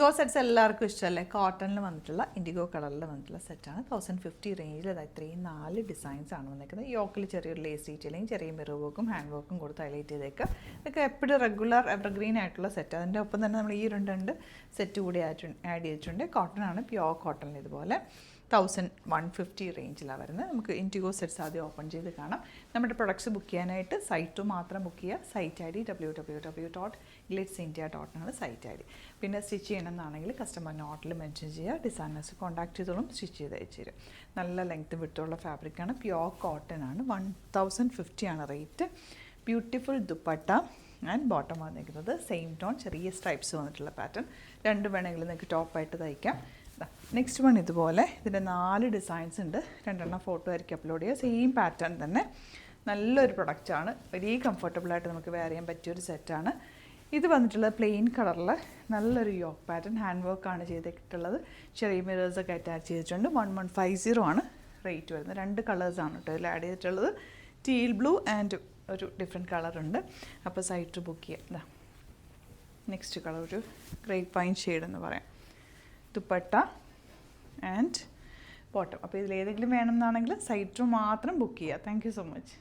IndiGo sets എല്ലാവർക്കും ഇഷ്ടമല്ലേ? കോട്ടണിൽ വന്നിട്ടുള്ള ഇൻഡിഗോ കളറിൽ വന്നിട്ടുള്ള സെറ്റാണ്. 1050 റേഞ്ചിൽ ഇത്രയും 4 ഡിസൈൻസ് ആണ് വന്നിരിക്കുന്നത്. യോക്കിൽ ചെറിയൊരു ലേസ് ഡീറ്റെയിലിംഗ്, ചെറിയ മിറർ വർക്കും ഹാൻഡ് വർക്കും കൊടുത്ത് ഹൈലൈറ്റ് ചെയ്തേക്കുക. ഇതൊക്കെ എപ്പോഴും റെഗുലർ എവർഗ്രീൻ ആയിട്ടുള്ള സെറ്റ്. അതിൻ്റെ ഒപ്പം തന്നെ നമ്മൾ ഈ രണ്ട് സെറ്റ് കൂടി ആഡ് ചെയ്തിട്ടുണ്ട്. കോട്ടൺ ആണ്, പ്യോർ കോട്ടണിൽ ഇതുപോലെ 1150 റേഞ്ചിലാണ് വരുന്നത്. നമുക്ക് ഇൻഡിഗോ സെറ്റ്സ് ആദ്യം ഓപ്പൺ ചെയ്ത് കാണാം. നമ്മുടെ പ്രൊഡക്ട്സ് ബുക്ക് ചെയ്യാനായിട്ട് സൈറ്റ് മാത്രം ബുക്ക് ചെയ്യുക. സൈറ്റ് ഐ ഡി www.glitzindia.in ആണ് സൈറ്റ് ഐ ഡി. പിന്നെ സ്റ്റിച്ച് ചെയ്യണമെന്നാണെങ്കിൽ കസ്റ്റമർ നോട്ടിൽ മെൻഷൻ ചെയ്യുക. ഡിസൈനേഴ്സ് കോൺടാക്ട് ചെയ്തോളും, സ്റ്റിച്ച് ചെയ്ത് അയച്ചു തരും. നല്ല ലെങ്ത് വിട്ടുള്ള ഫാബ്രിക്കാണ്, പ്യോർ കോട്ടൺ ആണ്. 1050 ആണ് rate. Beautiful dupatta and bottom വന്നിരിക്കുന്നത് സെയിം ടോൺ, ചെറിയ സ്ട്രൈപ്സ് വന്നിട്ടുള്ള പാറ്റേൺ. രണ്ട് വേണമെങ്കിൽ നിങ്ങൾക്ക് ടോപ്പായിട്ട് തയ്ക്കാം. നെക്സ്റ്റ് വൺ ഇതുപോലെ ഇതിൻ്റെ 4 ഡിസൈൻസ് ഉണ്ട്. 2 ഫോട്ടോ ആയിരിക്കും അപ്ലോഡ് ചെയ്യുക. സെയിം പാറ്റേൺ തന്നെ, നല്ലൊരു പ്രൊഡക്റ്റാണ്. വെരി കംഫർട്ടബിളായിട്ട് നമുക്ക് വെയർ ചെയ്യാൻ പറ്റിയൊരു സെറ്റാണ്. ഇത് വന്നിട്ടുള്ളത് പ്ലെയിൻ കളറിൽ നല്ലൊരു യോക്ക് പാറ്റേൺ, ഹാൻഡ് വർക്കാണ് ചെയ്തിട്ടുള്ളത്. ചെറിയ മിറേഴ്സൊക്കെ അറ്റാച്ച് ചെയ്തിട്ടുണ്ട്. 1150 ആണ് റേറ്റ് വരുന്നത്. 2 കളേഴ്സാണ് കേട്ടോ ഇതിൽ ആഡ് ചെയ്തിട്ടുള്ളത്. ടീൽ ബ്ലൂ ആൻഡ് ഒരു ഡിഫറെൻറ്റ് കളറുണ്ട്. അപ്പോൾ സൈറ്റ് ബുക്ക് ചെയ്യാം. നെക്സ്റ്റ് കളർ ഒരു ഗ്രേപ്പ് വൈൻ ഷെയ്ഡ് എന്ന് പറയാം. Dupatta and bottom. അപ്പോൾ ഇതിലേതെങ്കിലും വേണമെന്നാണെങ്കിൽ സൈറ്റ് മാത്രം ബുക്ക് ചെയ്യുക. Thank you so much.